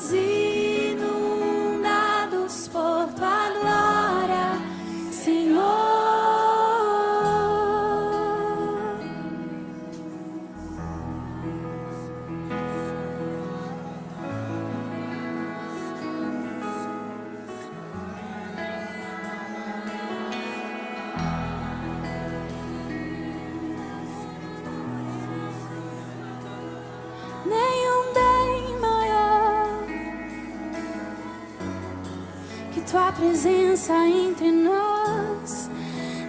somos inundados por tua glória, Senhor. Nenhum bem maior que tua presença entre nós,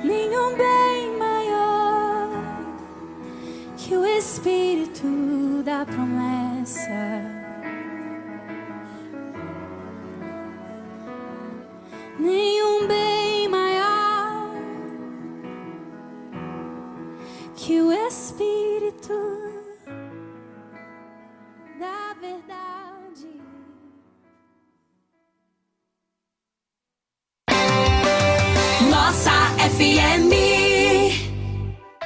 nenhum bem maior que o Espírito da promessa. Nenhum bem maior que o Espírito da verdade. Nossa FM.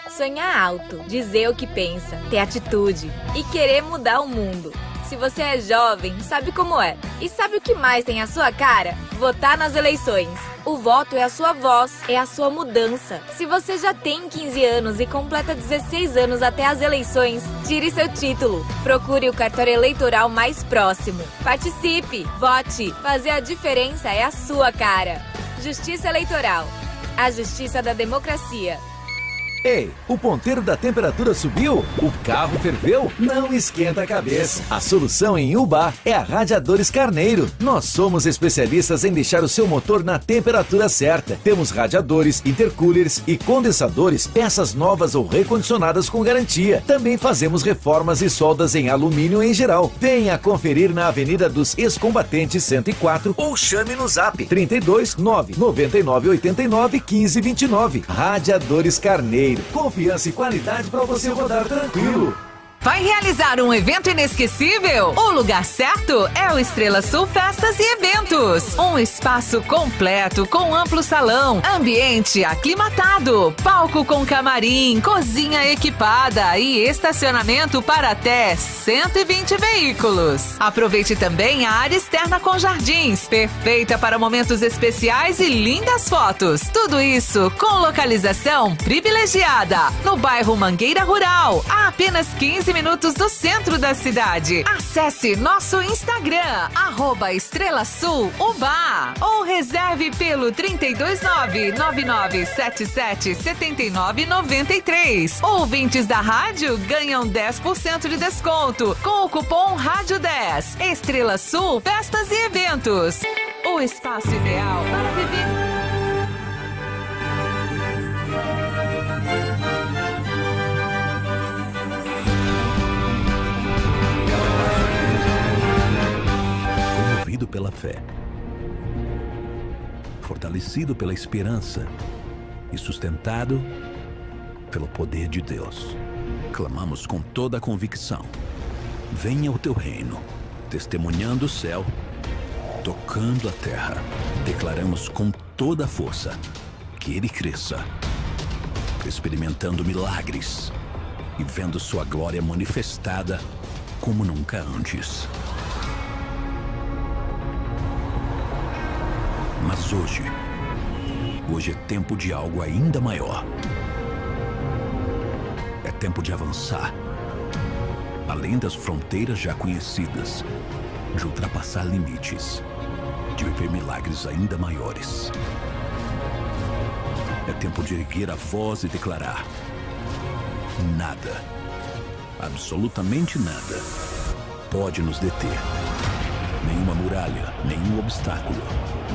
Sonhar alto, dizer o que pensa, ter atitude e querer mudar o mundo. Se você é jovem, sabe como é. E sabe o que mais tem a sua cara? Votar nas eleições. O voto é a sua voz, é a sua mudança. Se você já tem 15 anos e completa 16 anos até as eleições, tire seu título. Procure o cartório eleitoral mais próximo. Participe, vote. Fazer a diferença é a sua cara. Justiça Eleitoral. A justiça da democracia. Ei, o ponteiro da temperatura subiu? O carro ferveu? Não esquenta a cabeça. A solução em Ubá é a Radiadores Carneiro. Nós somos especialistas em deixar o seu motor na temperatura certa. Temos radiadores, intercoolers e condensadores, peças novas ou recondicionadas com garantia. Também fazemos reformas e soldas em alumínio em geral. Venha conferir na Avenida dos Ex-Combatentes 104 ou chame no Zap 32 999 89 15 29. Radiadores Carneiro. Confiança e qualidade para você rodar tranquilo. Vai realizar um evento inesquecível? O lugar certo é o Estrela Sul Festas e Eventos. Um espaço completo com amplo salão, ambiente aclimatado, palco com camarim, cozinha equipada e estacionamento para até 120 veículos. Aproveite também a área externa com jardins, perfeita para momentos especiais e lindas fotos. Tudo isso com localização privilegiada no bairro Mangueira Rural, a apenas 15 minutos do centro da cidade. Acesse nosso Instagram, @EstrelaSulUbá, ou reserve pelo 329-9977-7993. Ouvintes da rádio ganham 10% de desconto com o cupom Rádio10. Estrela Sul Festas e Eventos. O espaço ideal para viver. Pela fé, fortalecido pela esperança e sustentado pelo poder de Deus. Clamamos com toda a convicção: venha o teu reino, testemunhando o céu, tocando a terra. Declaramos com toda a força que ele cresça, experimentando milagres e vendo sua glória manifestada como nunca antes. Mas hoje é tempo de algo ainda maior. É tempo de avançar, além das fronteiras já conhecidas, de ultrapassar limites, de viver milagres ainda maiores. É tempo de erguer a voz e declarar: nada, absolutamente nada, pode nos deter. Nenhuma muralha, nenhum obstáculo,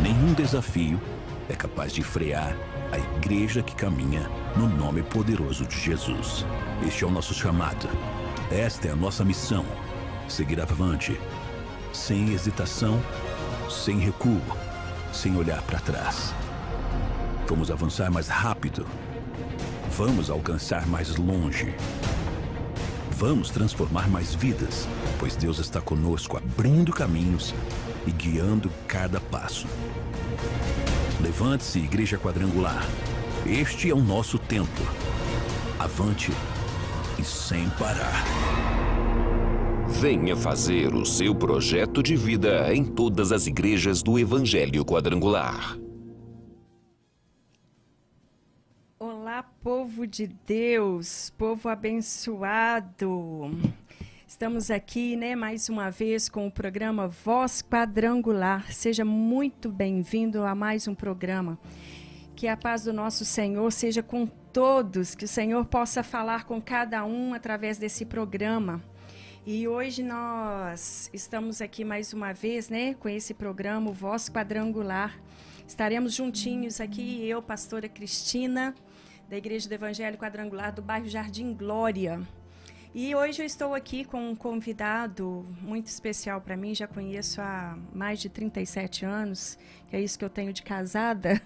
nenhum desafio é capaz de frear a igreja que caminha no nome poderoso de Jesus. Este é o nosso chamado. Esta é a nossa missão. Seguir avante, sem hesitação, sem recuo, sem olhar para trás. Vamos avançar mais rápido. Vamos alcançar mais longe. Vamos transformar mais vidas, pois Deus está conosco, abrindo caminhos e guiando cada passo. Levante-se, Igreja Quadrangular. Este é o nosso tempo. Avante e sem parar. Venha fazer o seu projeto de vida em todas as igrejas do Evangelho Quadrangular. Olá, povo de Deus, povo abençoado. Estamos aqui, mais uma vez com o programa Voz Quadrangular. Seja muito bem-vindo a mais um programa. Que a paz do nosso Senhor seja com todos, que o Senhor possa falar com cada um através desse programa. E hoje nós estamos aqui mais uma vez, com esse programa, o Voz Quadrangular. Estaremos juntinhos aqui, eu, pastora Cristina, da Igreja do Evangelho Quadrangular do bairro Jardim Glória. E hoje eu estou aqui com um convidado muito especial para mim, já conheço há mais de 37 anos, que é isso que eu tenho de casada.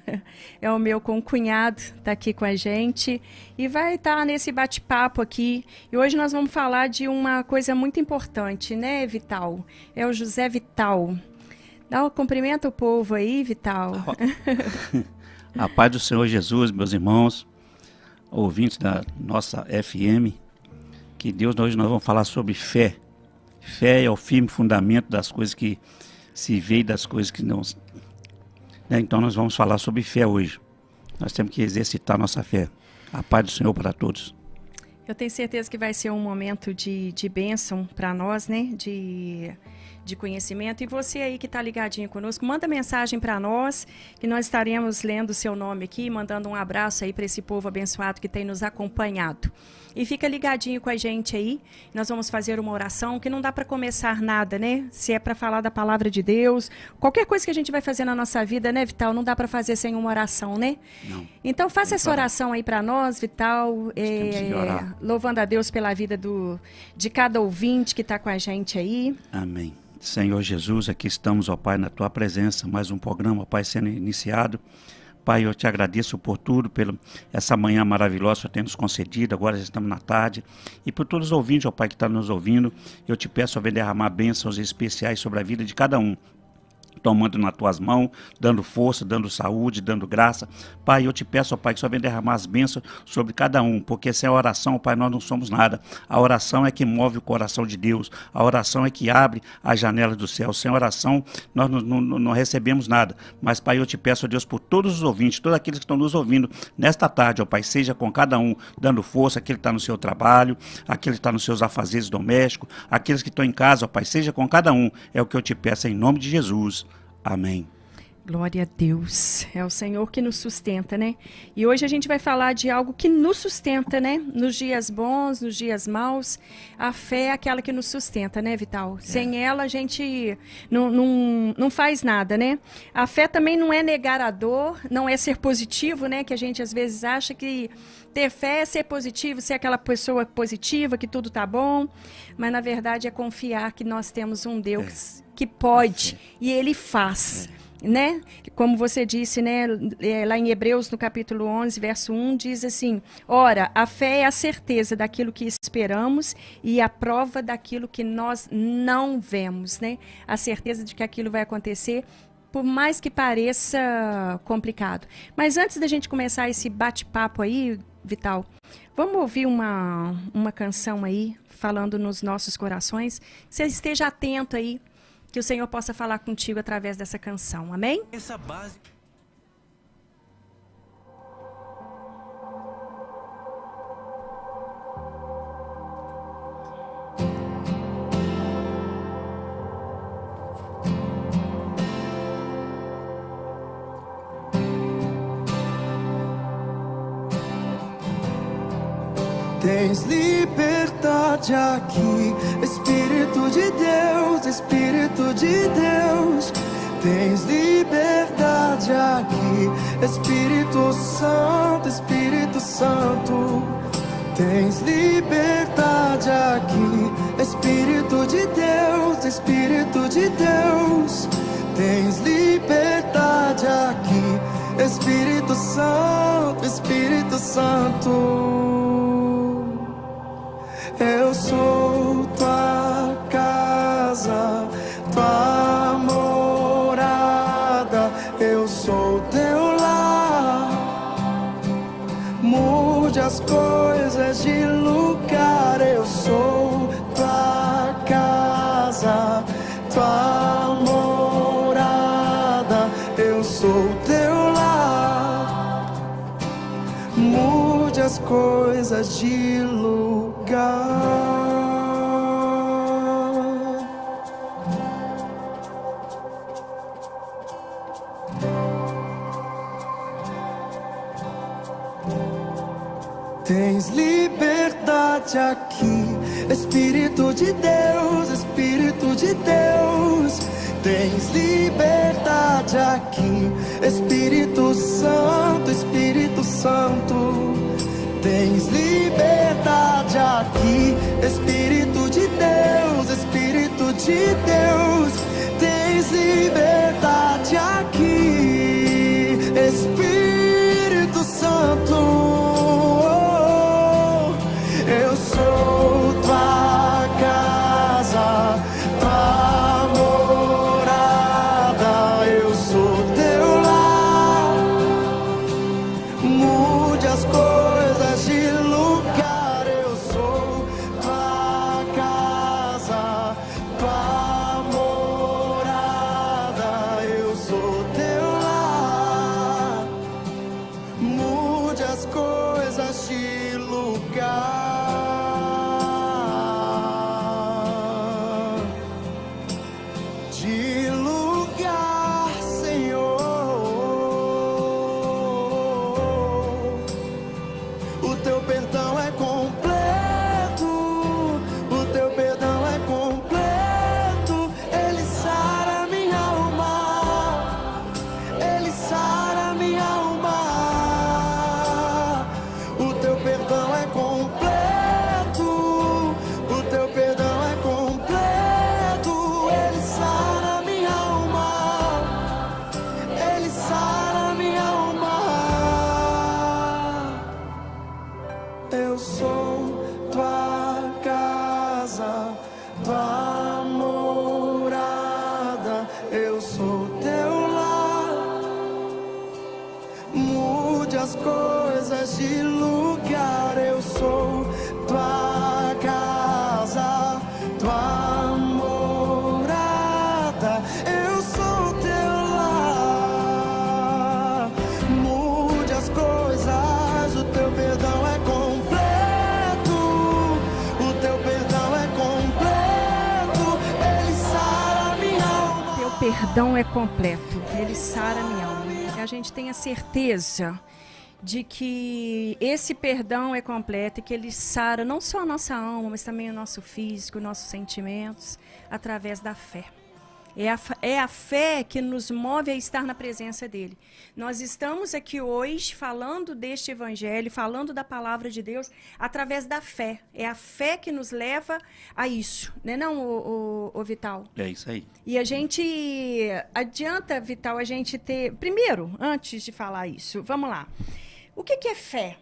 É o meu concunhado, está aqui com a gente e vai estar nesse bate-papo aqui. E hoje nós vamos falar de uma coisa muito importante, Vital? É o José Vital. Dá um cumprimento ao povo aí, Vital. A paz do Senhor Jesus, meus irmãos, ouvintes da nossa FM. Que Deus, hoje nós vamos falar sobre fé. Fé é o firme fundamento das coisas que se vê e das coisas que não... Então nós vamos falar sobre fé hoje. Nós temos que exercitar nossa fé. A paz do Senhor para todos. Eu tenho certeza que vai ser um momento de bênção para nós, de conhecimento. E você aí que está ligadinho conosco, manda mensagem para nós, que nós estaremos lendo o seu nome aqui, mandando um abraço aí para esse povo abençoado que tem nos acompanhado. E fica ligadinho com a gente aí, nós vamos fazer uma oração, que não dá para começar nada, se é para falar da palavra de Deus, qualquer coisa que a gente vai fazer na nossa vida, Vital, não dá para fazer sem uma oração, Não. Então faça essa oração aí para nós, Vital, louvando a Deus pela vida de cada ouvinte que está com a gente aí. Amém. Senhor Jesus, aqui estamos, ó Pai, na Tua presença, mais um programa, ó Pai, sendo iniciado. Pai, eu te agradeço por tudo, pela essa manhã maravilhosa que o Senhor tem nos concedido, agora já estamos na tarde, e por todos os ouvintes, ó Pai, que estão nos ouvindo, eu te peço, ó, vem derramar bênçãos especiais sobre a vida de cada um, tomando nas tuas mãos, dando força, dando saúde, dando graça. Pai, eu te peço, ó Pai, que só venha derramar as bênçãos sobre cada um, porque sem a oração, ó Pai, nós não somos nada. A oração é que move o coração de Deus, a oração é que abre as janelas do céu. Sem oração, nós não recebemos nada. Mas, Pai, eu te peço, ó Deus, por todos os ouvintes, todos aqueles que estão nos ouvindo nesta tarde, ó Pai, seja com cada um, dando força, aquele que está no seu trabalho, aquele que está nos seus afazeres domésticos, aqueles que estão em casa, ó Pai, seja com cada um, é o que eu te peço em nome de Jesus. Amém. Glória a Deus. É o Senhor que nos sustenta, E hoje a gente vai falar de algo que nos sustenta, Nos dias bons, nos dias maus. A fé é aquela que nos sustenta, Vital? Sem ela a gente não faz nada, A fé também não é negar a dor, não é ser positivo, Que a gente às vezes acha que ter fé é ser positivo, ser aquela pessoa positiva, que tudo tá bom. Mas na verdade é confiar que nós temos um Deus que pode e Ele faz. Como você disse, lá em Hebreus, no capítulo 11, verso 1, diz assim: ora, a fé é a certeza daquilo que esperamos e a prova daquilo que nós não vemos, A certeza de que aquilo vai acontecer, por mais que pareça complicado. Mas antes da gente começar esse bate-papo aí, Vital, vamos ouvir uma canção aí, falando nos nossos corações. Você esteja atento aí, que o Senhor possa falar contigo através dessa canção. Amém? Essa base... Tens liberdade aqui, Espírito de Deus, Espírito de Deus. Tens liberdade aqui, Espírito Santo, Espírito Santo. Tens liberdade aqui, Espírito de Deus, Espírito de Deus. Tens liberdade aqui, Espírito Santo, Espírito Santo. Eu sou tua casa, tua morada. Eu sou teu lar. Mude as coisas de lugar. Eu sou tua casa. tua morada, eu sou teu lar. Mude as coisas de lugar. Tens liberdade aqui, Espírito de Deus, Espírito de Deus. Tens liberdade aqui, Espírito Santo, Espírito Santo. Tens liberdade aqui, Espírito de Deus, Espírito de Deus. Tens liberdade aqui, Espírito Santo. Eu sou tua casa, tua morada, eu sou teu lar. Mude as coisas de lugar, eu sou tua casa, tua morada, eu sou teu lar. Mude as coisas de lugar. Eu sou tua casa, tua morada, eu sou teu lar. Mude as coisas de lugar, eu sou tua casa, tua morada, eu sou teu lar. Mude as coisas, o teu perdão é perdão é completo, ele sara minha alma. Que a gente tenha certeza de que esse perdão é completo e que ele sara não só a nossa alma, mas também o nosso físico, nossos sentimentos, através da fé. É a fé que nos move a estar na presença dele. Nós estamos aqui hoje falando deste evangelho, falando da palavra de Deus, através da fé. É a fé que nos leva a isso, né não, o Vital? É isso aí. E a gente, adianta, Vital, a gente ter... Primeiro, antes de falar isso, vamos lá. O que é fé?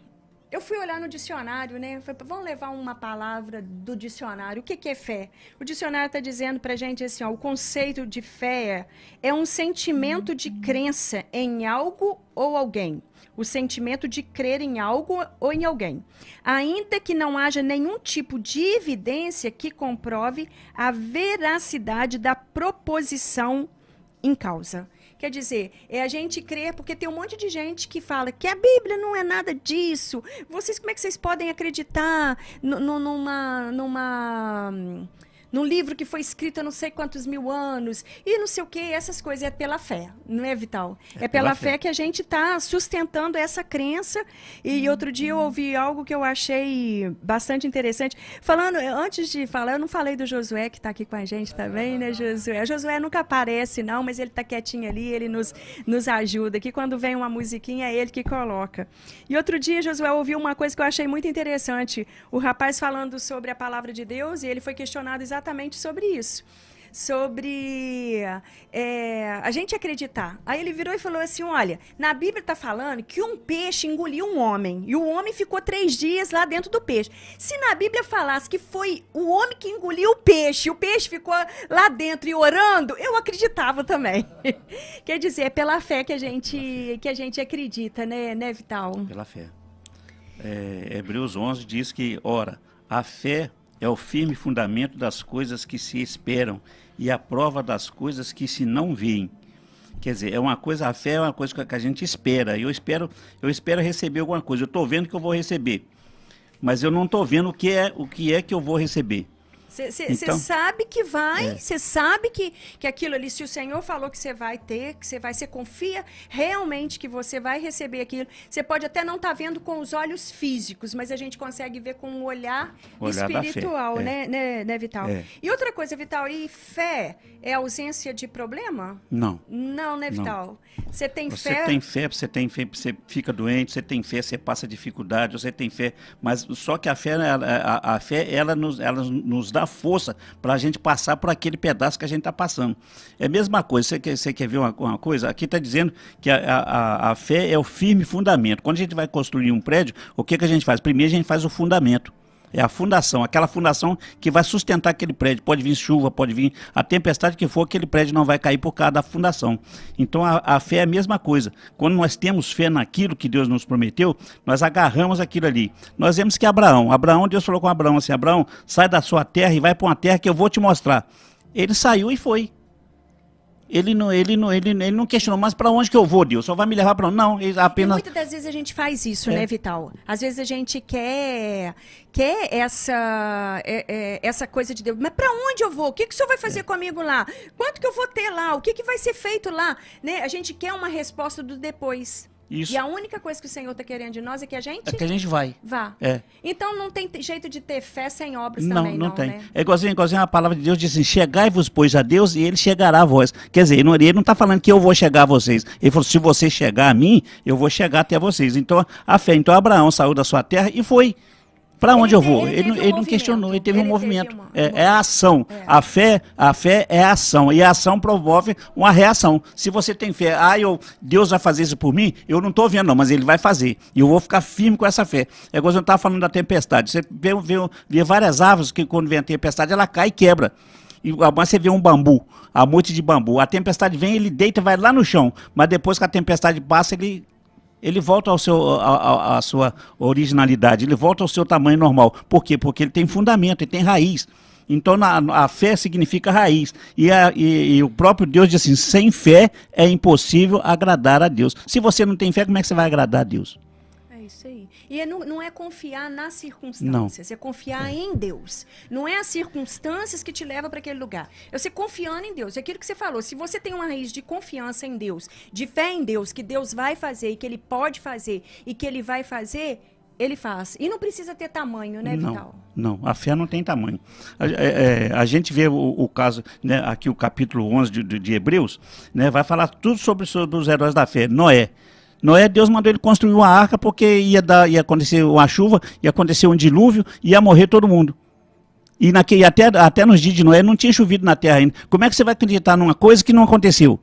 Eu fui olhar no dicionário, né? Falei, vamos levar uma palavra do dicionário. O que é fé? O dicionário está dizendo para a gente assim, ó, o conceito de fé é um sentimento de crença em algo ou alguém. O sentimento de crer em algo ou em alguém. Ainda que não haja nenhum tipo de evidência que comprove a veracidade da proposição em causa. Quer dizer, é a gente crer, porque tem um monte de gente que fala que a Bíblia não é nada disso. Como é que vocês podem acreditar num livro que foi escrito há não sei quantos mil anos, e não sei o que, essas coisas, é pela fé, não é, Vital? É pela fé que a gente está sustentando essa crença. E outro dia eu ouvi algo que eu achei bastante interessante. Antes de falar, eu não falei do Josué, que está aqui com a gente também, né, Josué? Josué nunca aparece, não, mas ele está quietinho ali, ele nos ajuda. Que quando vem uma musiquinha, é ele que coloca. E outro dia, Josué ouviu uma coisa que eu achei muito interessante. O rapaz falando sobre a palavra de Deus, e ele foi questionado exatamente sobre isso, sobre a gente acreditar. Aí ele virou e falou assim, olha, na Bíblia está falando que um peixe engoliu um homem, e o homem ficou 3 dias lá dentro do peixe. Se na Bíblia falasse que foi o homem que engoliu o peixe ficou lá dentro e orando, eu acreditava também. Quer dizer, é pela fé que a gente acredita, né, Vital? Pela fé. Hebreus 11 diz que, ora, a fé é o firme fundamento das coisas que se esperam e a prova das coisas que se não veem. Quer dizer, a fé é uma coisa que a gente espera. Eu espero receber alguma coisa. Eu estou vendo que eu vou receber, mas eu não estou vendo o que é que eu vou receber. Você Então, sabe que vai, você sabe que aquilo ali, se o Senhor falou que você vai ter, você confia realmente que você vai receber aquilo. Você pode até não estar vendo com os olhos físicos, mas a gente consegue ver com o olhar espiritual, né, Vital? E outra coisa, Vital, e fé é ausência de problema? Não. Não, né, Vital? Não. Você tem você fé? Você tem fé, você fica doente, você tem fé, você passa dificuldade, você tem fé, mas só que a fé ela nos dá força para a gente passar por aquele pedaço que a gente está passando. É a mesma coisa, você quer ver uma coisa? Aqui está dizendo que a fé é o firme fundamento. Quando a gente vai construir um prédio, o que a gente faz? Primeiro a gente faz o fundamento. É a fundação, aquela fundação que vai sustentar aquele prédio. Pode vir chuva, pode vir a tempestade que for, aquele prédio não vai cair por causa da fundação. Então a fé é a mesma coisa. Quando nós temos fé naquilo que Deus nos prometeu, nós agarramos aquilo ali. Nós vemos que Abraão, Deus falou com Abraão assim: Abraão, sai da sua terra e vai para uma terra que eu vou te mostrar. Ele saiu e foi. Ele não questionou, mas para onde que eu vou, Deus? Só vai me levar para onde? Não, ele apenas... E muitas das vezes a gente faz isso, né, Vital? Às vezes a gente quer essa coisa de Deus. Mas para onde eu vou? O que o Senhor vai fazer comigo lá? Quanto que eu vou ter lá? O que vai ser feito lá? Né? A gente quer uma resposta do depois. Isso. E a única coisa que o Senhor está querendo de nós é que a gente... É que a gente vai. Vá. Então não tem jeito de ter fé sem obras também, não tem. Né? É igualzinho a palavra de Deus diz assim: chegai-vos, pois, a Deus, e ele chegará a vós. Quer dizer, ele não está falando que eu vou chegar a vocês. Ele falou: se você chegar a mim, eu vou chegar até vocês. Então, a fé. Então, Abraão saiu da sua terra e foi. Para onde eu vou? Ele não questionou, ele teve um movimento. É a ação. A fé é a ação. E a ação promove uma reação. Se você tem fé, Deus vai fazer isso por mim, eu não estou vendo não, mas ele vai fazer. E eu vou ficar firme com essa fé. É igual eu estava falando da tempestade. Você vê várias árvores que quando vem a tempestade, ela cai e quebra. E você vê um bambu, a monte de bambu. A tempestade vem, ele deita e vai lá no chão. Mas depois que a tempestade passa, ele volta à sua originalidade, ele volta ao seu tamanho normal. Por quê? Porque ele tem fundamento, ele tem raiz. Então a fé significa raiz. E o próprio Deus diz assim: sem fé é impossível agradar a Deus. Se você não tem fé, como é que você vai agradar a Deus? É isso aí. E não é confiar nas circunstâncias, é confiar em Deus. Não é as circunstâncias que te levam para aquele lugar. É você confiando em Deus. É aquilo que você falou. Se você tem uma raiz de confiança em Deus, de fé em Deus, que Deus vai fazer e que Ele pode fazer e que Ele vai fazer, Ele faz. E não precisa ter tamanho, né, Vital? Não, a fé não tem tamanho. A gente vê o caso, né, aqui o capítulo 11 de Hebreus, né, vai falar tudo sobre os heróis da fé. Noé, Deus mandou ele construir uma arca porque ia acontecer uma chuva, ia acontecer um dilúvio, ia morrer todo mundo. E até nos dias de Noé não tinha chovido na terra ainda. Como é que você vai acreditar numa coisa que não aconteceu?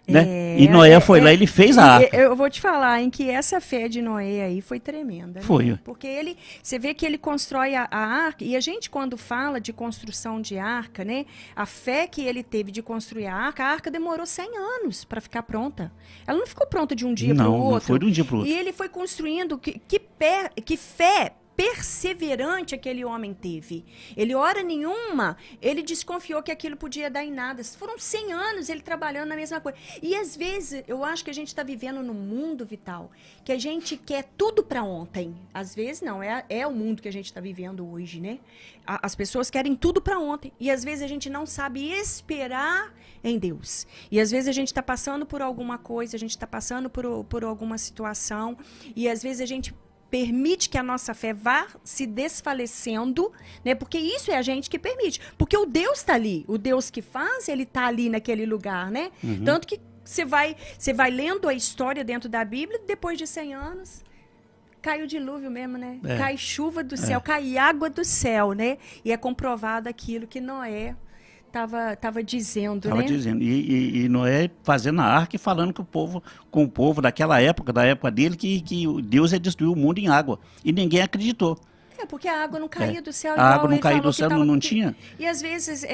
Né? E Noé foi lá e ele fez a arca. Eu vou te falar em que essa fé de Noé aí foi tremenda. Foi. Né? Porque você vê que ele constrói a arca, e a gente quando fala de construção de arca, né, a fé que ele teve de construir a arca demorou 100 anos para ficar pronta. Ela não ficou pronta de um dia para o outro. Não foi de um dia para o outro. E ele foi construindo, que fé perseverante aquele homem teve. Ele, hora nenhuma, ele desconfiou que aquilo podia dar em nada. Foram 100 anos ele trabalhando na mesma coisa. E às vezes, eu acho que a gente está vivendo num mundo, Vital, que a gente quer tudo para ontem. Às vezes não, é o mundo que a gente está vivendo hoje, né? As pessoas querem tudo para ontem. E às vezes a gente não sabe esperar em Deus. E às vezes a gente está passando por alguma coisa, a gente está passando por alguma situação, e às vezes a gente permite que a nossa fé vá se desfalecendo, né? Porque isso é a gente que permite. Porque o Deus está ali. O Deus que faz, ele está ali naquele lugar, né? Tanto que você vai lendo a história dentro da Bíblia, depois de 100 anos, cai o dilúvio mesmo, né? Cai chuva do céu, cai água do céu, né? E é comprovado aquilo que Noé estava dizendo, né? E Noé fazendo a arca e falando com o povo daquela época, da época dele, que Deus ia destruir o mundo em água. E ninguém acreditou. Porque a água não caía do céu. A água não caía do céu, não tinha. E às vezes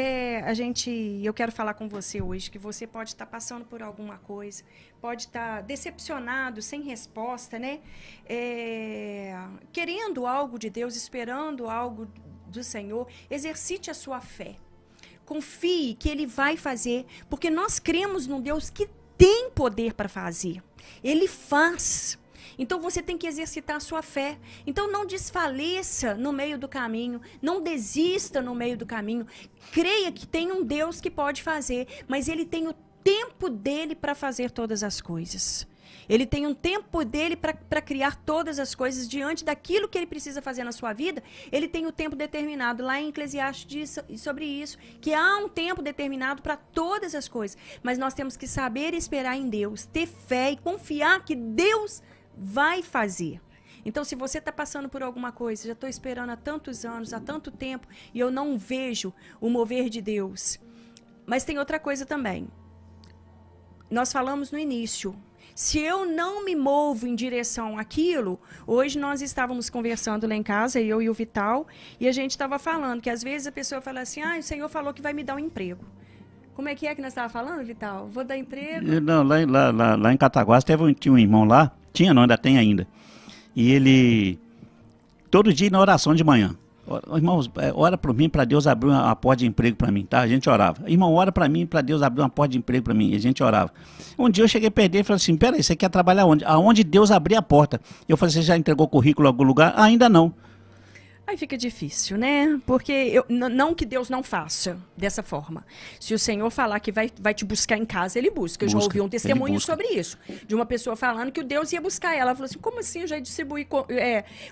eu quero falar com você hoje, que você pode estar passando por alguma coisa, pode estar decepcionado, sem resposta, né? Querendo algo de Deus, esperando algo do Senhor, exercite a sua fé. Confie que Ele vai fazer, porque nós cremos num Deus que tem poder para fazer. Ele faz. Então você tem que exercitar a sua fé. Então não desfaleça no meio do caminho, não desista no meio do caminho. Creia que tem um Deus que pode fazer, mas Ele tem o tempo dele para fazer todas as coisas. Ele tem um tempo dele para criar todas as coisas diante daquilo que ele precisa fazer na sua vida. Ele tem o tempo determinado. Lá em Eclesiastes diz sobre isso, que há um tempo determinado para todas as coisas. Mas nós temos que saber esperar em Deus, ter fé e confiar que Deus vai fazer. Então, se você está passando por alguma coisa, já estou esperando há tantos anos, há tanto tempo, e eu não vejo o mover de Deus. Mas tem outra coisa também. Nós falamos no início, se eu não me movo em direção àquilo, hoje nós estávamos conversando lá em casa, eu e o Vital, e a gente estava falando que às vezes a pessoa fala assim, o Senhor falou que vai me dar um emprego. Como é que nós estávamos falando, Vital? Vou dar emprego? Não, lá em Cataguás tinha um irmão lá, ainda tem ainda, e ele, todo dia na oração de manhã, irmãos, ora por mim para Deus abrir uma porta de emprego para mim, tá? A gente orava. Irmão, ora para mim para Deus abrir uma porta de emprego para mim. E a gente orava. Um dia eu cheguei perto dele e falei assim, peraí, você quer trabalhar onde? Aonde Deus abrir a porta. Eu falei, você já entregou currículo em algum lugar? Ainda não. Aí fica difícil, né? Porque não que Deus não faça dessa forma. Se o Senhor falar que vai te buscar em casa, Ele busca. Eu já ouvi um testemunho sobre isso. De uma pessoa falando que o Deus ia buscar ela. Ela falou assim, como assim? Eu já distribuí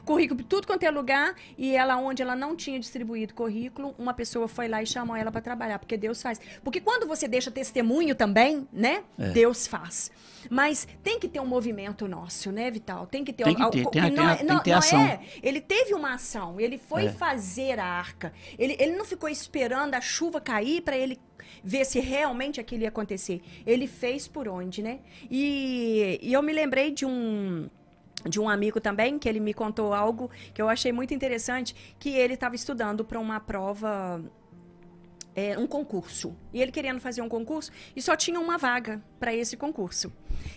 currículo tudo quanto é lugar. E ela, onde ela não tinha distribuído currículo, uma pessoa foi lá e chamou ela para trabalhar. Porque Deus faz. Porque quando você deixa testemunho também, né? Deus faz. Mas tem que ter um movimento nosso, né, Vital? Tem que ter ação. Ele teve uma ação. Ele foi fazer a arca. Ele não ficou esperando a chuva cair para ele ver se realmente aquilo ia acontecer. Ele fez por onde, né? E eu me lembrei de um amigo também, que ele me contou algo que eu achei muito interessante, que ele estava estudando para uma prova, um concurso. E ele querendo fazer um concurso e só tinha uma vaga para esse concurso.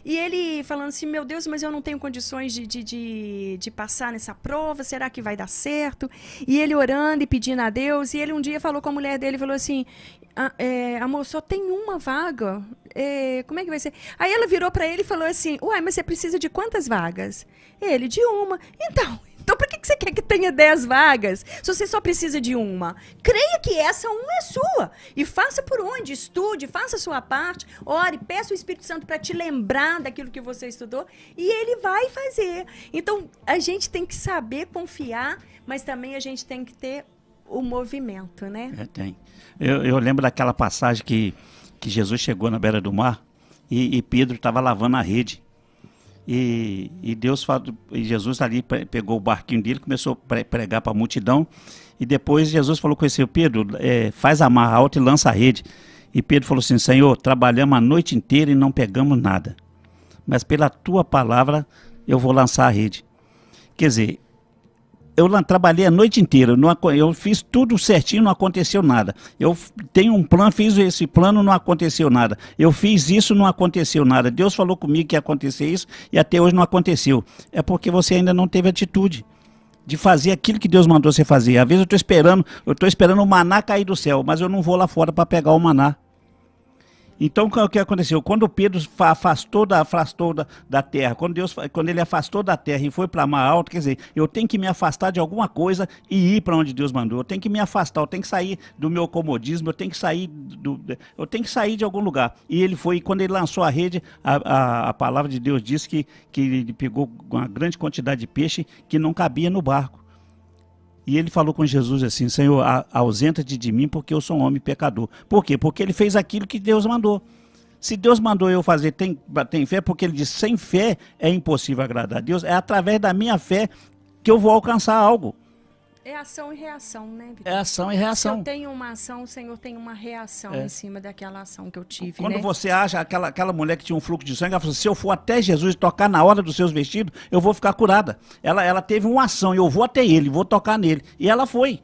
E ele falando assim, meu Deus, mas eu não tenho condições de passar nessa prova, será que vai dar certo? E ele orando e pedindo a Deus, e ele um dia falou com a mulher dele, falou assim, amor, só tem uma vaga, como é que vai ser? Aí ela virou para ele e falou assim, uai, mas você precisa de quantas vagas? Ele, de uma. Então por que você quer que tenha 10 vagas, se você só precisa de uma? Creia que essa uma é sua. E faça por onde, estude, faça a sua parte, ore, peça o Espírito Santo para te lembrar daquilo que você estudou, e Ele vai fazer. Então, a gente tem que saber confiar, mas também a gente tem que ter o movimento, né? Tem. Eu lembro daquela passagem que Jesus chegou na beira do mar e Pedro estava lavando a rede. E Jesus ali pegou o barquinho dele, começou a pregar para a multidão, e depois Jesus falou com ele, Pedro, faz a marra alta e lança a rede. E Pedro falou assim, Senhor, trabalhamos a noite inteira e não pegamos nada, mas pela tua palavra eu vou lançar a rede. Quer dizer, eu trabalhei a noite inteira, eu fiz tudo certinho, não aconteceu nada. Eu tenho um plano, fiz esse plano, não aconteceu nada. Eu fiz isso, não aconteceu nada. Deus falou comigo que ia acontecer isso e até hoje não aconteceu. É porque você ainda não teve atitude de fazer aquilo que Deus mandou você fazer. Às vezes eu estou esperando o maná cair do céu, mas eu não vou lá fora para pegar o maná. Então, o que aconteceu? Quando Pedro afastou da terra, quando ele afastou da terra e foi para mar alto, quer dizer, eu tenho que me afastar de alguma coisa e ir para onde Deus mandou. Eu tenho que me afastar, eu tenho que sair do meu comodismo, eu tenho que sair de algum lugar. E ele foi, quando ele lançou a rede, a palavra de Deus diz que ele pegou uma grande quantidade de peixe que não cabia no barco. E ele falou com Jesus assim, Senhor, ausenta-te de mim porque eu sou um homem pecador. Por quê? Porque ele fez aquilo que Deus mandou. Se Deus mandou eu fazer, tem fé, porque ele disse, sem fé é impossível agradar a Deus. É através da minha fé que eu vou alcançar algo. É ação e reação, né, Vitor? É ação e reação. Se eu tenho uma ação, o Senhor tem uma reação em cima daquela ação que eu tive, Quando né? você acha, aquela mulher que tinha um fluxo de sangue, ela falou, se eu for até Jesus e tocar na hora dos seus vestidos, eu vou ficar curada. Ela teve uma ação, eu vou até ele, vou tocar nele. E ela foi.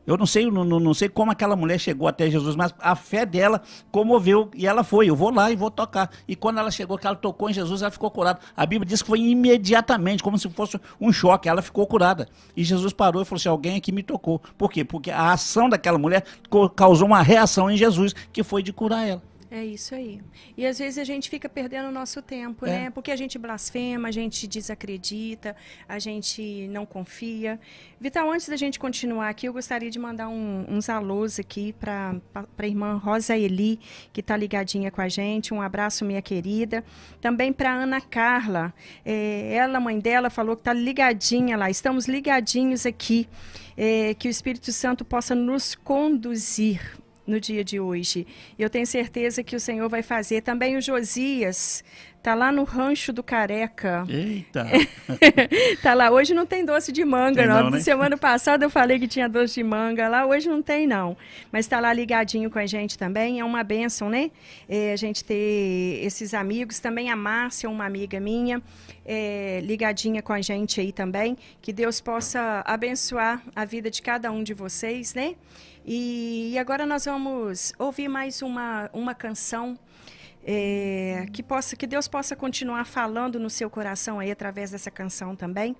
Eu não sei como aquela mulher chegou até Jesus, mas a fé dela comoveu e ela foi. Eu vou lá e vou tocar. E quando ela chegou, que ela tocou em Jesus, ela ficou curada. A Bíblia diz que foi imediatamente, como se fosse um choque. Ela ficou curada. E Jesus parou e falou assim, alguém aqui me tocou. Por quê? Porque a ação daquela mulher causou uma reação em Jesus, que foi de curar ela. É isso aí. E às vezes a gente fica perdendo o nosso tempo, né? Porque a gente blasfema, a gente desacredita, a gente não confia. Vital, antes da gente continuar aqui, eu gostaria de mandar uns alôs aqui para a irmã Rosa Eli, que está ligadinha com a gente. Um abraço, minha querida. Também para Ana Carla. Ela, mãe dela, falou que está ligadinha lá. Estamos ligadinhos aqui. Que o Espírito Santo possa nos conduzir no dia de hoje. Eu tenho certeza que o Senhor vai fazer. Também o Josias tá lá no Rancho do Careca. Eita! Tá lá. Hoje não tem doce de manga, não. Né? Semana passada eu falei que tinha doce de manga lá. Hoje não tem, não. Mas tá lá ligadinho com a gente também. É uma bênção, né? A gente ter esses amigos. Também a Márcia, uma amiga minha, ligadinha com a gente aí também. Que Deus possa abençoar a vida de cada um de vocês, né? E agora nós vamos ouvir mais uma canção que Deus possa continuar falando no seu coração aí através dessa canção também.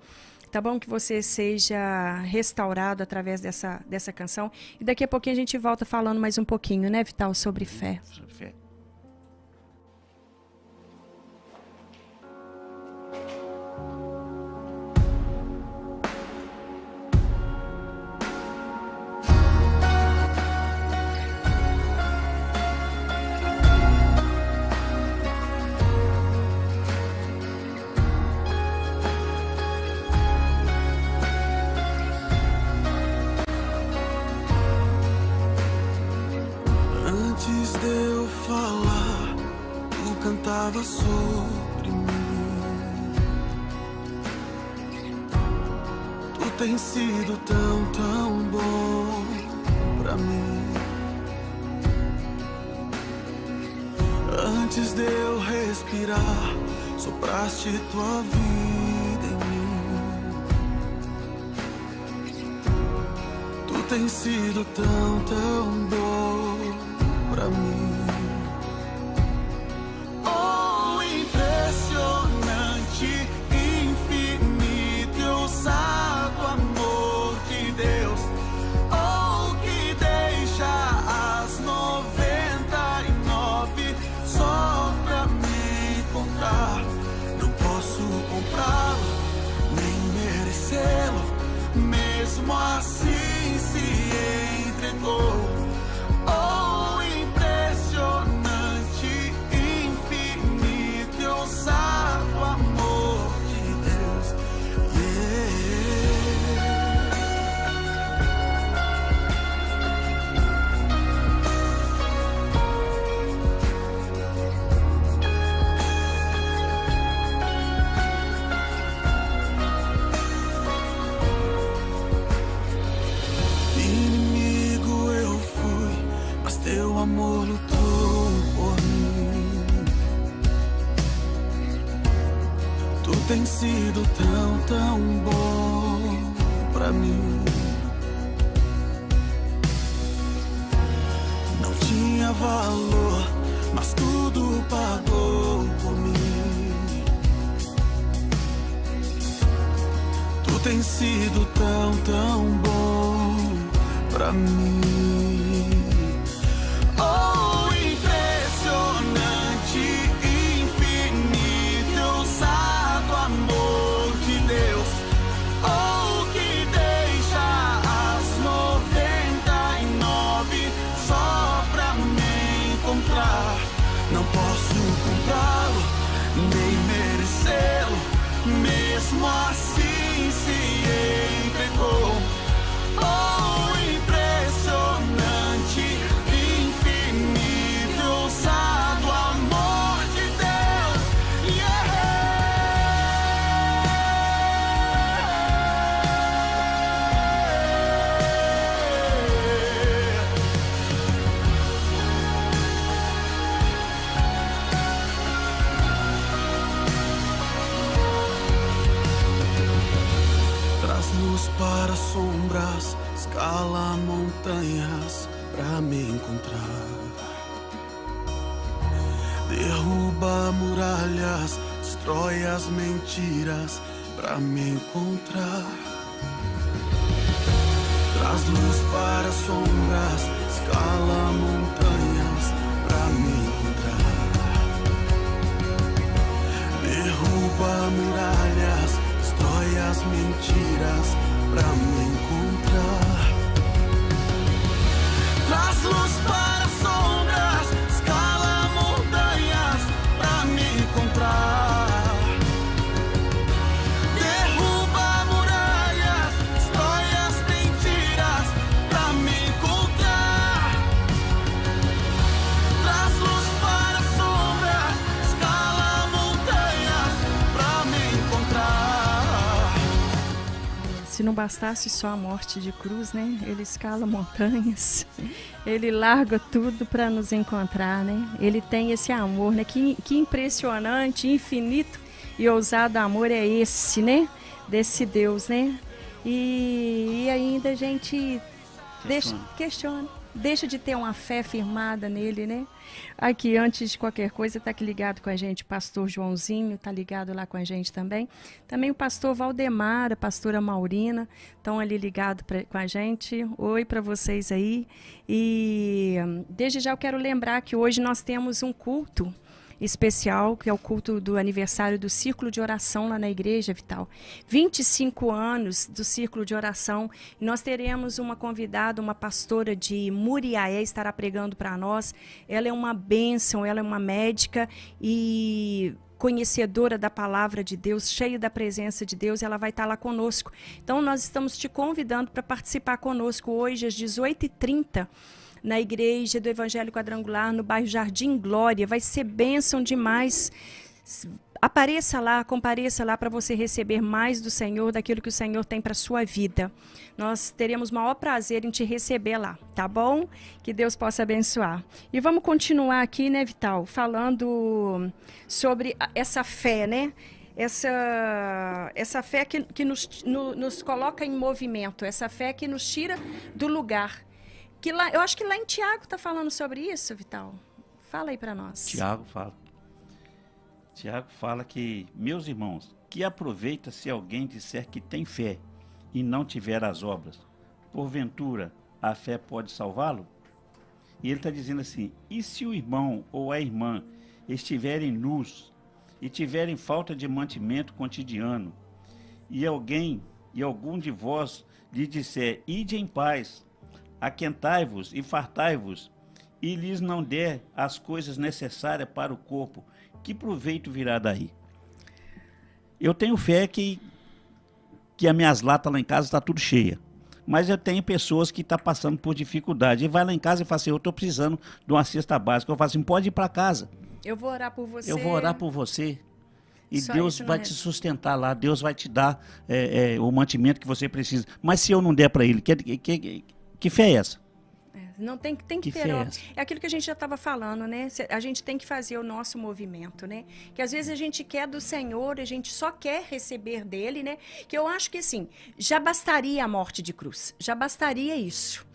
Tá bom? Que você seja restaurado através dessa canção. E daqui a pouquinho a gente volta falando mais um pouquinho, né, Vital, sobre fé. Sobre fé. Sobre mim, tu tens sido tão, tão bom pra mim. Antes de eu respirar, sopraste tua vida em mim. Tu tens sido tão, tão bom pra mim. Mesmo assim se entregou. Oh, impressionante, infinito e ousado amor de Deus. Amor lutou por mim. Tu tens sido tão, tão bom pra mim. Não tinha valor, mas tudo pagou por mim. Tu tens sido tão, tão bom pra mim. Oh, impressionante, infinito e ousado amor de Deus. Oh, que deixa as 99 só pra me encontrar. Não posso comprá-lo, nem merecê-lo. Mesmo assim se entregou. Oh, impressionante, infinito, ousado amor de Deus. Traz luz para sombras, escala montanhas pra me encontrar. Derruba muralhas, destrói as mentiras pra me encontrar. Traz luz para as sombras, escala montanhas pra me encontrar. Derruba muralhas, destrói as mentiras pra me encontrar. Traz luz para as sombras, escala montanhas pra me encontrar. Derruba muralhas, destrói as mentiras pra me encontrar. Traz luz para as sombras, escala montanhas pra me encontrar. Se não bastasse só a morte de cruz, né? Ele escala montanhas, ele larga tudo para nos encontrar, né? Ele tem esse amor, né? Que impressionante, infinito e ousado amor é esse, né? Desse Deus, né? E ainda a gente questiona, deixa de ter uma fé firmada nele, né? Aqui, antes de qualquer coisa, está aqui ligado com a gente o pastor Joãozinho, está ligado lá com a gente também. Também o pastor Valdemar, a pastora Maurina, estão ali ligados com a gente. Oi para vocês aí. E desde já eu quero lembrar que hoje nós temos um culto especial, que é o culto do aniversário do Círculo de Oração lá na igreja, Vital. 25 anos do Círculo de Oração. E nós teremos uma convidada, uma pastora de Muriaé, estará pregando para nós. Ela é uma bênção, ela é uma médica e conhecedora da palavra de Deus, cheia da presença de Deus, ela vai estar lá conosco. Então nós estamos te convidando para participar conosco hoje às 18h30. Na igreja do Evangelho Quadrangular, no bairro Jardim Glória. Vai ser bênção demais. Apareça lá, compareça lá para você receber mais do Senhor, daquilo que o Senhor tem para a sua vida. Nós teremos o maior prazer em te receber lá, tá bom? Que Deus possa abençoar. E vamos continuar aqui, né, Vital, falando sobre essa fé, né? Essa fé que nos coloca em movimento, essa fé que nos tira do lugar. Que lá, eu acho que lá em Tiago está falando sobre isso, Vital. Fala aí para nós. Tiago fala que, meus irmãos, que aproveita se alguém disser que tem fé e não tiver as obras. Porventura, a fé pode salvá-lo? E ele está dizendo assim, e se o irmão ou a irmã estiverem nus e tiverem falta de mantimento cotidiano, e algum de vós lhe disser, ide em paz, aquentai-vos e fartai-vos, e lhes não der as coisas necessárias para o corpo, que proveito virá daí? Eu tenho fé que as minhas latas lá em casa estão tudo cheia, mas eu tenho pessoas que estão passando por dificuldade, e vai lá em casa e fala assim, eu estou precisando de uma cesta básica, eu falo assim, pode ir para casa. Eu vou orar por você. Eu vou orar por você. E só Deus vai te sustentar lá, Deus vai te dar o mantimento que você precisa. Mas se eu não der para ele, que fé é essa? Não tem que ter. É aquilo que a gente já estava falando, né? A gente tem que fazer o nosso movimento, né? Que às vezes a gente quer do Senhor, a gente só quer receber dele, né? Que eu acho que assim, já bastaria a morte de cruz, já bastaria isso.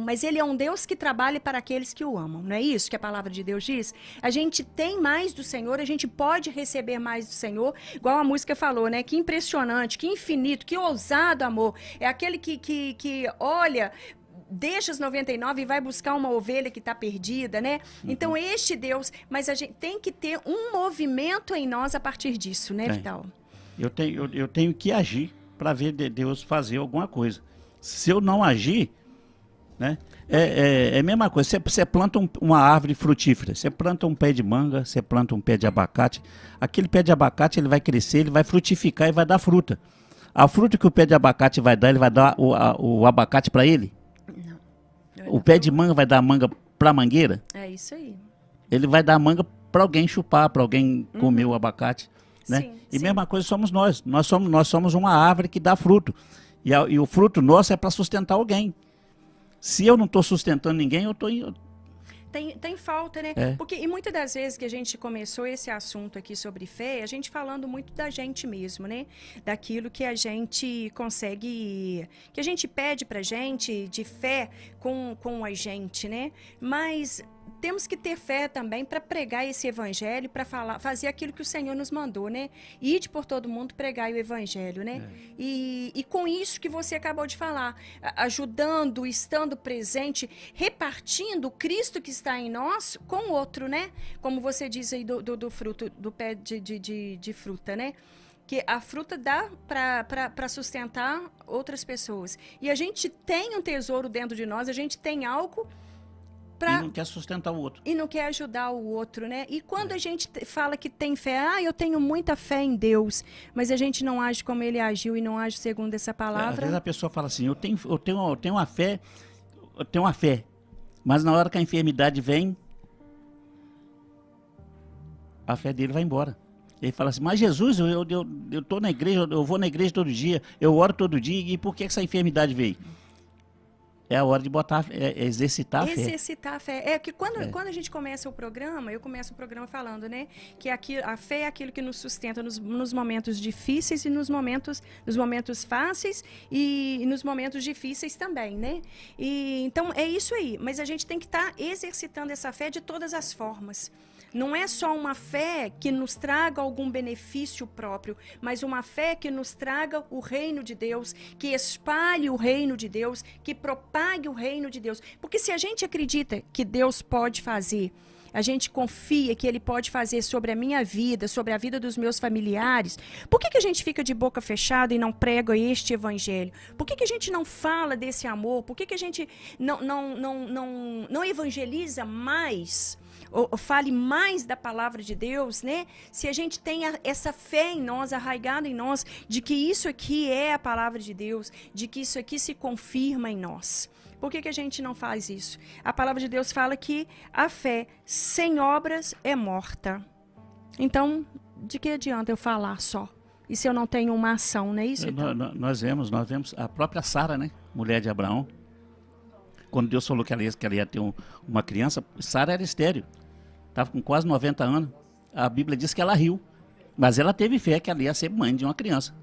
Mas ele é um Deus que trabalha para aqueles que o amam, não é isso que a palavra de Deus diz? A gente tem mais do Senhor, a gente pode receber mais do Senhor, igual a música falou, né? Que impressionante, que infinito, que ousado amor. É aquele que olha, deixa os 99 e vai buscar uma ovelha que está perdida, né? Então, este Deus, mas a gente tem que ter um movimento em nós a partir disso, né, Vital? Eu tenho que agir para ver Deus fazer alguma coisa. Se eu não agir, né? É a mesma coisa, você planta uma árvore frutífera, você planta um pé de manga, você planta um pé de abacate, aquele pé de abacate ele vai crescer, ele vai frutificar e vai dar fruta. A fruta que o pé de abacate vai dar, ele vai dar o abacate para ele? Não. O pé de manga vai dar manga para a mangueira? É isso aí. Ele vai dar manga para alguém chupar, para alguém comer o abacate, né? Sim, e sim. mesma coisa somos nós somos uma árvore que dá fruto, e o fruto nosso é para sustentar alguém. Se eu não estou sustentando ninguém, eu estou... Tem falta, né? Porque, e muitas das vezes que a gente começou esse assunto aqui sobre fé, a gente falando muito da gente mesmo, né? Daquilo que a gente consegue, que a gente pede pra gente de fé com a gente, né? Mas temos que ter fé também para pregar esse evangelho, para fazer aquilo que o Senhor nos mandou, né? Ide por todo mundo pregar o evangelho, né? E com isso que você acabou de falar, ajudando, estando presente, repartindo o Cristo que está em nós com o outro, né? Como você diz aí do fruto, do pé de fruta, né? Que a fruta dá para sustentar outras pessoas. E a gente tem um tesouro dentro de nós, a gente tem algo e não quer sustentar o outro. E não quer ajudar o outro, né? E quando a gente fala que tem fé, eu tenho muita fé em Deus, mas a gente não age como ele agiu e não age segundo essa palavra. Às vezes a pessoa fala assim, eu tenho uma fé, mas na hora que a enfermidade vem, a fé dele vai embora. Ele fala assim, mas Jesus, eu tô na igreja, eu vou na igreja todo dia, eu oro todo dia, e por que essa enfermidade veio? É a hora de exercitar a fé. Exercitar a fé. É que quando a gente começa o programa, eu começo o programa falando, né? Que a fé é aquilo que nos sustenta nos momentos difíceis e nos momentos fáceis e nos momentos difíceis também, né? E, então, é isso aí. Mas a gente tem que estar exercitando essa fé de todas as formas. Não é só uma fé que nos traga algum benefício próprio, mas uma fé que nos traga o reino de Deus, que espalhe o reino de Deus, que propague o reino de Deus. Porque se a gente acredita que Deus pode fazer, a gente confia que Ele pode fazer sobre a minha vida, sobre a vida dos meus familiares, por que a gente fica de boca fechada e não prega este evangelho? Por que a gente não fala desse amor? Por que a gente não evangeliza mais? Ou fale mais da palavra de Deus, né? Se a gente tem essa fé em nós, arraigada em nós, de que isso aqui é a palavra de Deus, de que isso aqui se confirma em nós. Por que a gente não faz isso? A palavra de Deus fala que a fé sem obras é morta. Então, de que adianta eu falar só? E se eu não tenho uma ação, não é isso? Então? Nós vemos a própria Sara, né? Mulher de Abraão. Quando Deus falou que ela ia ter uma criança, Sara era estéril. Estava com quase 90 anos. A Bíblia diz que ela riu. Mas ela teve fé que ela ia ser mãe de uma criança.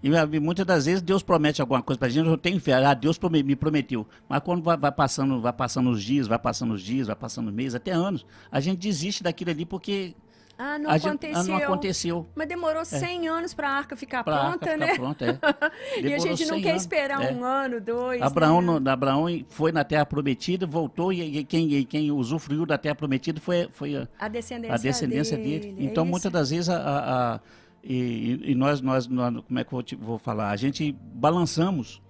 E muitas das vezes Deus promete alguma coisa para a gente, eu tenho fé. Deus me prometeu. Mas quando vai passando os dias, vai passando os meses, até anos, a gente desiste daquilo ali porque... não aconteceu. Mas demorou 100 anos para a arca ficar pronta, né? E a gente não quer esperar um ano, 2. Abraão foi na terra prometida, voltou e quem usufruiu da terra prometida foi a descendência dele. Então, muitas das vezes, nós, como é que eu vou falar? A gente balançamos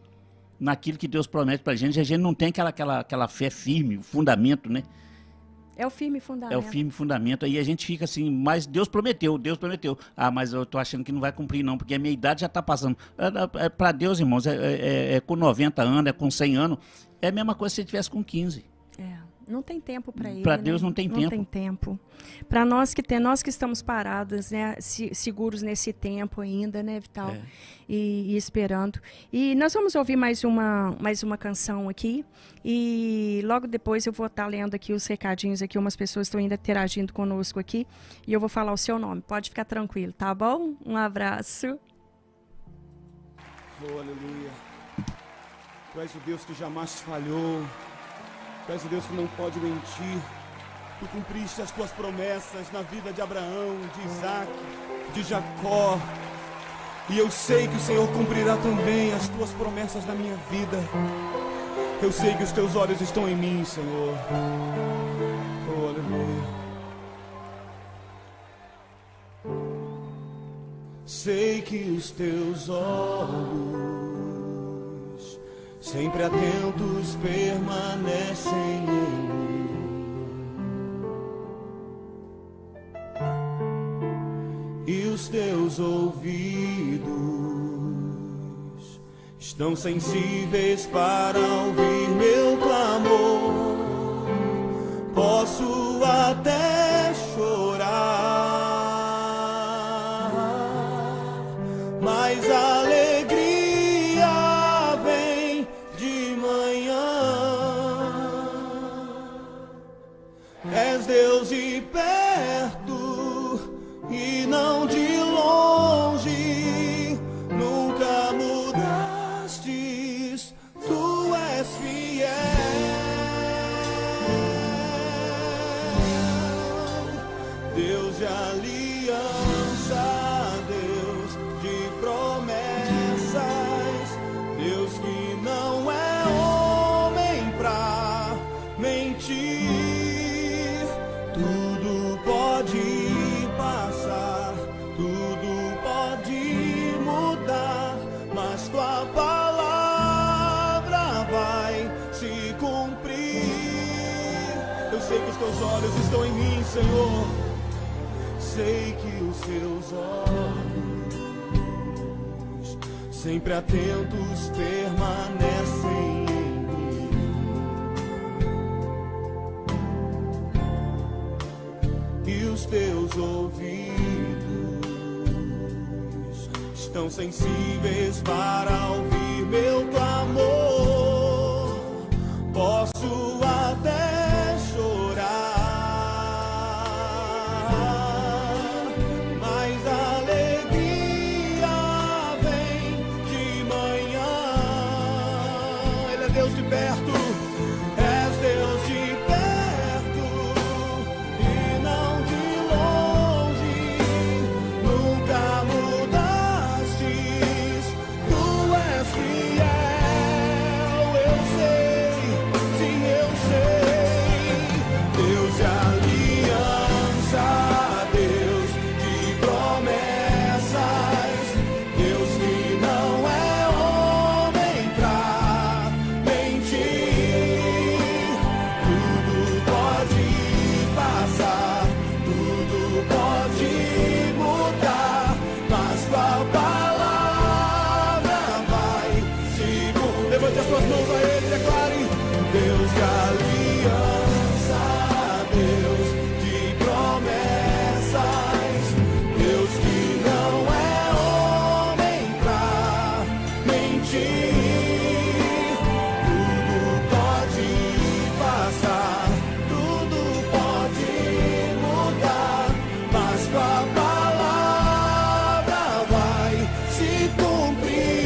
naquilo que Deus promete para a gente não tem aquela fé firme, o fundamento, né? É o firme fundamento. É o firme fundamento. Aí a gente fica assim, mas Deus prometeu. Mas eu tô achando que não vai cumprir não, porque a minha idade já está passando. Para Deus, irmãos, é com 90 anos, é com 100 anos, é a mesma coisa se você tivesse com 15. Não tem tempo para ele. Para Deus não tem tempo. Não tem tempo. Para nós que estamos parados, né, seguros nesse tempo ainda, né, Vital? E esperando. E nós vamos ouvir mais uma canção aqui. E logo depois eu vou estar lendo aqui os recadinhos aqui. Umas pessoas estão ainda interagindo conosco aqui. E eu vou falar o seu nome. Pode ficar tranquilo, tá bom? Um abraço. Oh, aleluia. Tu és o Deus que jamais falhou. Tu és o Deus que não pode mentir. Tu cumpriste as tuas promessas na vida de Abraão, de Isaac, de Jacó. E eu sei que o Senhor cumprirá também as tuas promessas na minha vida. Eu sei que os teus olhos estão em mim, Senhor. Oh, aleluia. Sei que os teus olhos sempre atentos permanecem em mim, e os teus ouvidos estão sensíveis para ouvir meu clamor. Posso até chorar, mas a alegria Deus de aliança, Deus de promessas, Deus que não é homem pra mentir. Tudo pode passar, tudo pode mudar, mas tua palavra vai se cumprir. Eu sei que os teus olhos estão em mim, Senhor. Sei que os seus olhos, sempre atentos, permanecem em mim. E os teus ouvidos estão sensíveis para ouvir meu clamor. Posso até chorar, mas a alegria vem de manhã. Ele é Deus de perto, és Deus de perto e não de longe. Nunca mudastes, tu és fiel. Eu sei, sim, eu sei. Deus de aliança, Deus de promessas, Deus que não é homem pra mentir. Tudo pode passar, tudo pode mudar, mas tua palavra vai se cumprir. Levante as suas mãos a Ele, declare: Deus de aliança, Deus de promessas, Deus que não é homem pra mentir. Tudo pode passar, tudo pode mudar, mas tua palavra vai se cumprir.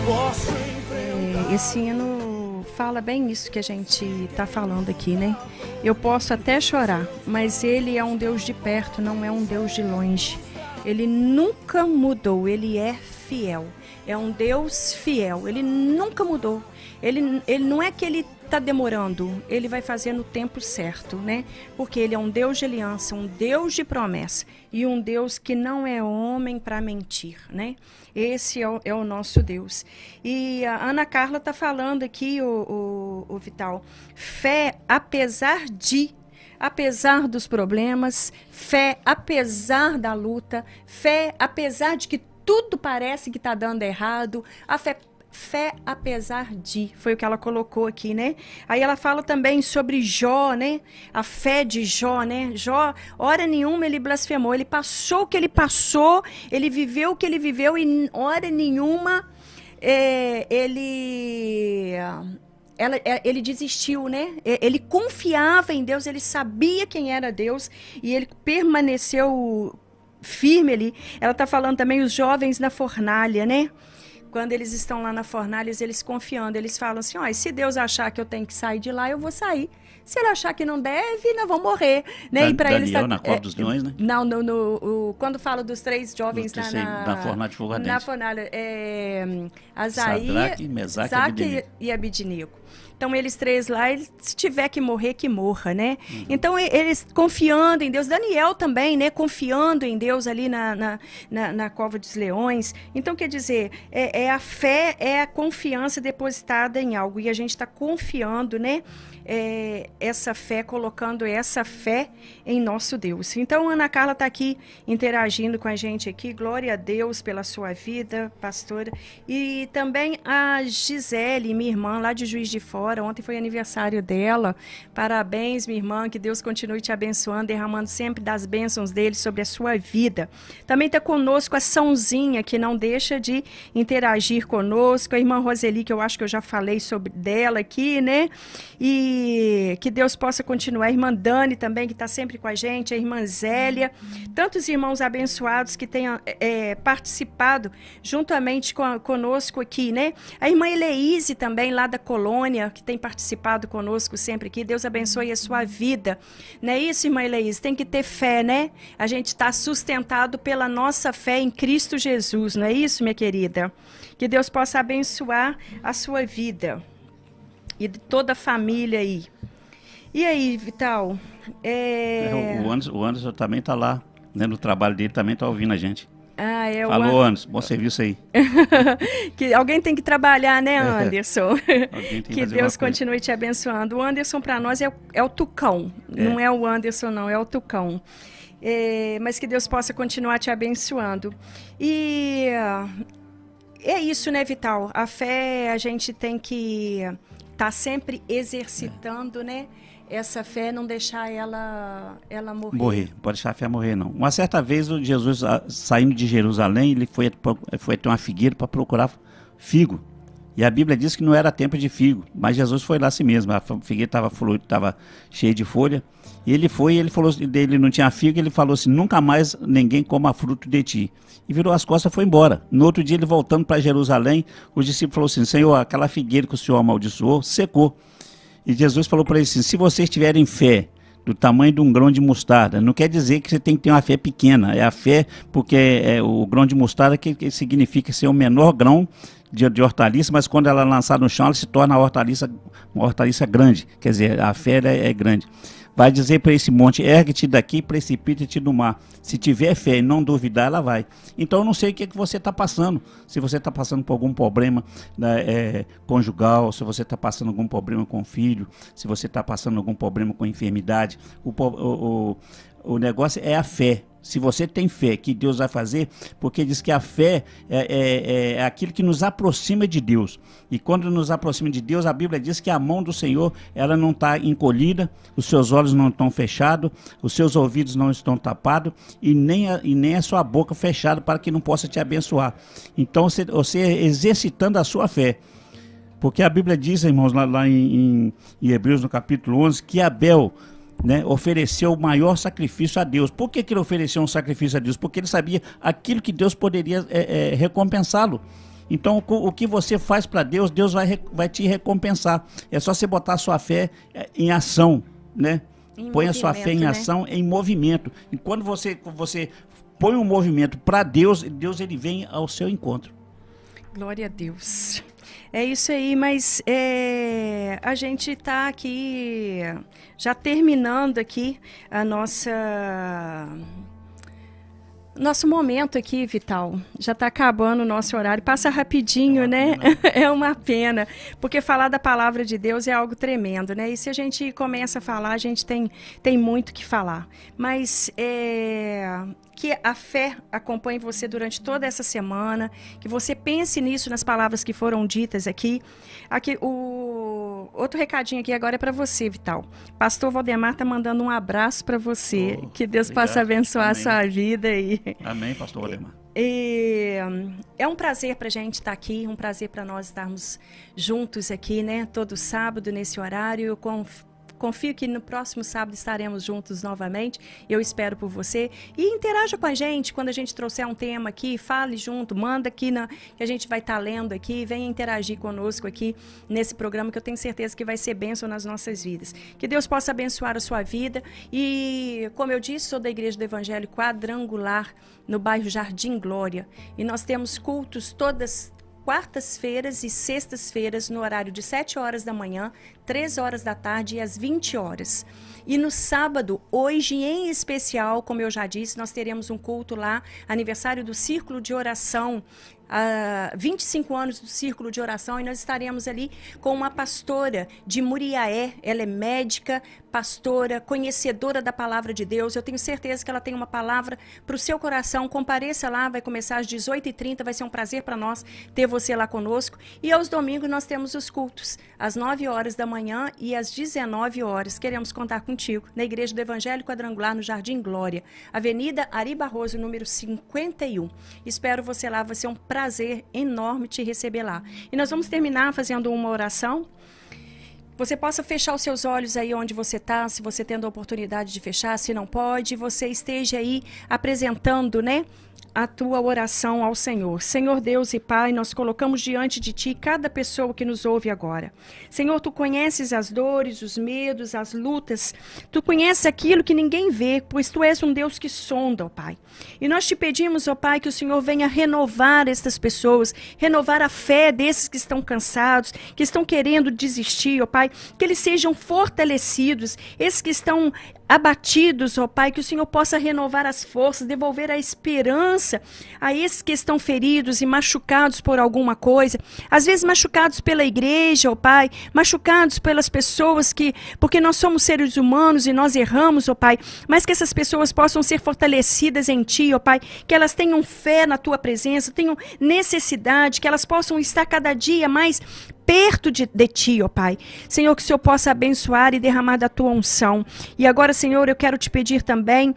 Posso enfrentar. Esse hino fala bem isso que a gente está falando aqui, né? Eu posso até chorar, mas Ele é um Deus de perto, não é um Deus de longe. Ele nunca mudou, Ele é fiel. É um Deus fiel, Ele nunca mudou. Ele não é que Ele está demorando, Ele vai fazer no tempo certo, né? Porque Ele é um Deus de aliança, um Deus de promessa e um Deus que não é homem para mentir, né? Esse é o nosso Deus. E a Ana Carla está falando aqui, o Vital, fé apesar dos problemas, fé apesar da luta, fé apesar de que tudo parece que está dando errado, a fé apesar de, foi o que ela colocou aqui, né? Aí ela fala também sobre Jó, né? A fé de Jó, né? Jó, hora nenhuma ele blasfemou, ele passou o que ele passou, ele viveu o que ele viveu e hora nenhuma ele desistiu, né? Ele confiava em Deus, ele sabia quem era Deus e ele permaneceu firme ali. Ela está falando também os jovens na fornalha, né? Quando eles estão lá na fornalha, eles confiando, eles falam assim, ó, se Deus achar que eu tenho que sair de lá, eu vou sair. Se ele achar que não deve, nós vamos morrer. Né? E para eles na Cova dos Leões, né? Não, quando falo dos três jovens na fornalha de fogo ardente. Na fornalha, Azaí, Sadraque, Mesaque e Abidinigo. Então, eles três lá, se tiver que morrer, que morra, né? Uhum. Então, eles confiando em Deus. Daniel também, né? Confiando em Deus ali na Cova dos Leões. Então, quer dizer, a fé, é a confiança depositada em algo. E a gente está confiando, né? Essa fé, colocando essa fé em nosso Deus. Então, Ana Carla está aqui interagindo com a gente aqui. Glória a Deus pela sua vida, pastora. E também a Gisele, minha irmã, lá de Juiz de Fora. Ontem foi aniversário dela. Parabéns, minha irmã. Que Deus continue te abençoando, derramando sempre das bênçãos dele sobre a sua vida. Também está conosco a Sãozinha, que não deixa de interagir conosco. A irmã Roseli, que eu acho que eu já falei sobre dela aqui, né? E que Deus possa continuar. A irmã Dani também, que está sempre com a gente. A irmã Zélia. Tantos irmãos abençoados que tenham participado juntamente conosco aqui, né? A irmã Eleise também, lá da colônia, que tem participado conosco sempre aqui. Deus abençoe a sua vida. Não é isso, irmã Eleise? Tem que ter fé, né? A gente está sustentado pela nossa fé em Cristo Jesus, não é isso, minha querida? Que Deus possa abençoar a sua vida e de toda a família aí. E aí, Vital? O Anderson também está lá, né, no trabalho dele, também está ouvindo a gente. Falou, Anderson, bom serviço aí. Que alguém tem que trabalhar, né, Anderson? Que Deus continue te abençoando. O Anderson para nós é o Tucão, não é o Anderson não, é o Tucão. Mas que Deus possa continuar te abençoando. E é isso, né, Vital? A fé a gente tem que estar sempre exercitando, né? Essa fé, não deixar ela morrer. Pode deixar a fé morrer, não. Uma certa vez, o Jesus, saindo de Jerusalém, ele foi até uma figueira para procurar figo. E a Bíblia diz que não era tempo de figo, mas Jesus foi lá assim mesmo. A figueira estava cheia de folha. E ele falou, ele não tinha figo, ele falou assim: nunca mais ninguém coma fruto de ti. E virou as costas e foi embora. No outro dia, ele voltando para Jerusalém, os discípulos falaram assim: Senhor, aquela figueira que o Senhor amaldiçoou, secou. E Jesus falou para eles assim: se vocês tiverem fé do tamanho de um grão de mostarda, não quer dizer que você tem que ter uma fé pequena, é a fé porque o grão de mostarda que significa ser o menor grão de hortaliça, mas quando ela é lançada no chão, ela se torna uma hortaliça grande, quer dizer, a fé é grande. Vai dizer para esse monte: ergue-te daqui, precipita-te no mar. Se tiver fé e não duvidar, ela vai. Então eu não sei o que você está passando. Se você está passando por algum problema conjugal, se você está passando algum problema com o filho, se você está passando algum problema com enfermidade, o negócio é a fé. Se você tem fé que Deus vai fazer, porque diz que a fé é aquilo que nos aproxima de Deus. E quando nos aproxima de Deus, a Bíblia diz que a mão do Senhor, ela não está encolhida, os seus olhos não estão fechados, os seus ouvidos não estão tapados e nem a sua boca fechada para que não possa te abençoar. Então você exercitando a sua fé. Porque a Bíblia diz, irmãos, lá em Hebreus, no capítulo 11, que Abel, né, ofereceu o maior sacrifício a Deus. Por que ele ofereceu um sacrifício a Deus? Porque ele sabia aquilo que Deus poderia recompensá-lo. Então, o que você faz para Deus, Deus vai te recompensar. É só você botar a sua fé em ação, né? Põe a sua fé em ação, em movimento. E quando você põe um movimento para Deus, Deus ele vem ao seu encontro. Glória a Deus. É isso aí, mas a gente está aqui, já terminando aqui nosso momento aqui, Vital. Já está acabando o nosso horário. Passa rapidinho, né? É uma pena. Porque falar da palavra de Deus é algo tremendo, né? E se a gente começa a falar, a gente tem muito que falar. Mas que a fé acompanhe você durante toda essa semana, que você pense nisso, nas palavras que foram ditas aqui. Outro recadinho aqui agora é para você, Vital. Pastor Valdemar está mandando um abraço para você. Que Deus possa abençoar a sua vida. Amém, Pastor Valdemar. É um prazer para a gente estar aqui, um prazer para nós estarmos juntos aqui, né? Todo sábado nesse horário. Eu confio que no próximo sábado estaremos juntos novamente. Eu espero por você. E interaja com a gente quando a gente trouxer um tema aqui. Fale junto, manda aqui que a gente vai estar lendo aqui. Venha interagir conosco aqui nesse programa que eu tenho certeza que vai ser bênção nas nossas vidas. Que Deus possa abençoar a sua vida. E, como eu disse, sou da Igreja do Evangelho Quadrangular, no bairro Jardim Glória. E nós temos cultos todas quartas-feiras e sextas-feiras no horário de 7 horas da manhã, 3 horas da tarde e às 20 horas. E no sábado, hoje em especial, como eu já disse, nós teremos um culto lá, aniversário do Círculo de Oração, 25 anos do Círculo de Oração, e nós estaremos ali com uma pastora de Muriaé. Ela é médica, pastora, conhecedora da palavra de Deus. Eu tenho certeza que ela tem uma palavra para o seu coração. Compareça lá, vai começar às 18h30, vai ser um prazer para nós ter você lá conosco. E aos domingos nós temos os cultos, às 9 horas da manhã e às 19 horas. Queremos contar contigo na Igreja do Evangelho Quadrangular, no Jardim Glória, Avenida Ari Barroso, número 51. Espero você lá, vai ser um prazer enorme te receber lá. E nós vamos terminar fazendo uma oração. você possa fechar os seus olhos aí onde você está, se você tendo a oportunidade de fechar, se não pode, você esteja aí apresentando, né, a tua oração ao Senhor. Senhor Deus e Pai, nós colocamos diante de Ti cada pessoa que nos ouve agora. Senhor, Tu conheces as dores, os medos, as lutas. Tu conheces aquilo que ninguém vê, pois Tu és um Deus que sonda, ó Pai. E nós Te pedimos, ó Pai, que o Senhor venha renovar estas pessoas, renovar a fé desses que estão cansados, que estão querendo desistir, ó Pai, que eles sejam fortalecidos, esses que estão abatidos, ó Pai, que o Senhor possa renovar as forças, devolver a esperança a esses que estão feridos e machucados por alguma coisa, às vezes machucados pela igreja, ó Pai, machucados pelas pessoas porque nós somos seres humanos e nós erramos, ó Pai, mas que essas pessoas possam ser fortalecidas em Ti, ó Pai, que elas tenham fé na Tua presença, tenham necessidade, que elas possam estar cada dia mais perto de Ti, ó Pai. Senhor, que o Senhor possa abençoar e derramar da Tua unção. E agora, Senhor, eu quero Te pedir também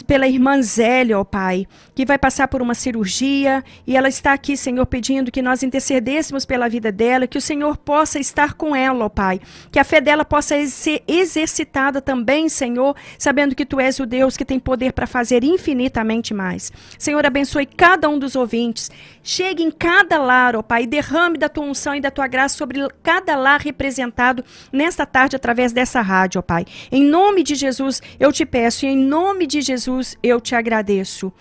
pela irmã Zélia, ó Pai, que vai passar por uma cirurgia, e ela está aqui, Senhor, pedindo que nós intercedêssemos pela vida dela, que o Senhor possa estar com ela, ó Pai, que a fé dela possa ser exercitada também, Senhor, sabendo que Tu és o Deus que tem poder para fazer infinitamente mais. Senhor, abençoe cada um dos ouvintes, chegue em cada lar, ó Pai, e derrame da Tua unção e da Tua graça sobre cada lar representado nesta tarde através dessa rádio, ó Pai. Em nome de Jesus, eu Te peço, e em nome de Jesus, eu Te agradeço.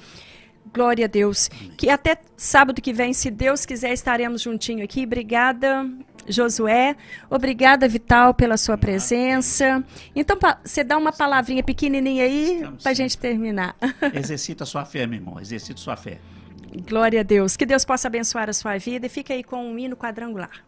Glória a Deus. Que até sábado que vem, se Deus quiser, estaremos juntinho aqui. Obrigada, Josué. Obrigada, Vital, pela sua presença. Então, você dá uma palavrinha pequenininha aí para a gente terminar. Exercita a sua fé, meu irmão. Exercita a sua fé. Glória a Deus. Que Deus possa abençoar a sua vida. E fica aí com um hino quadrangular.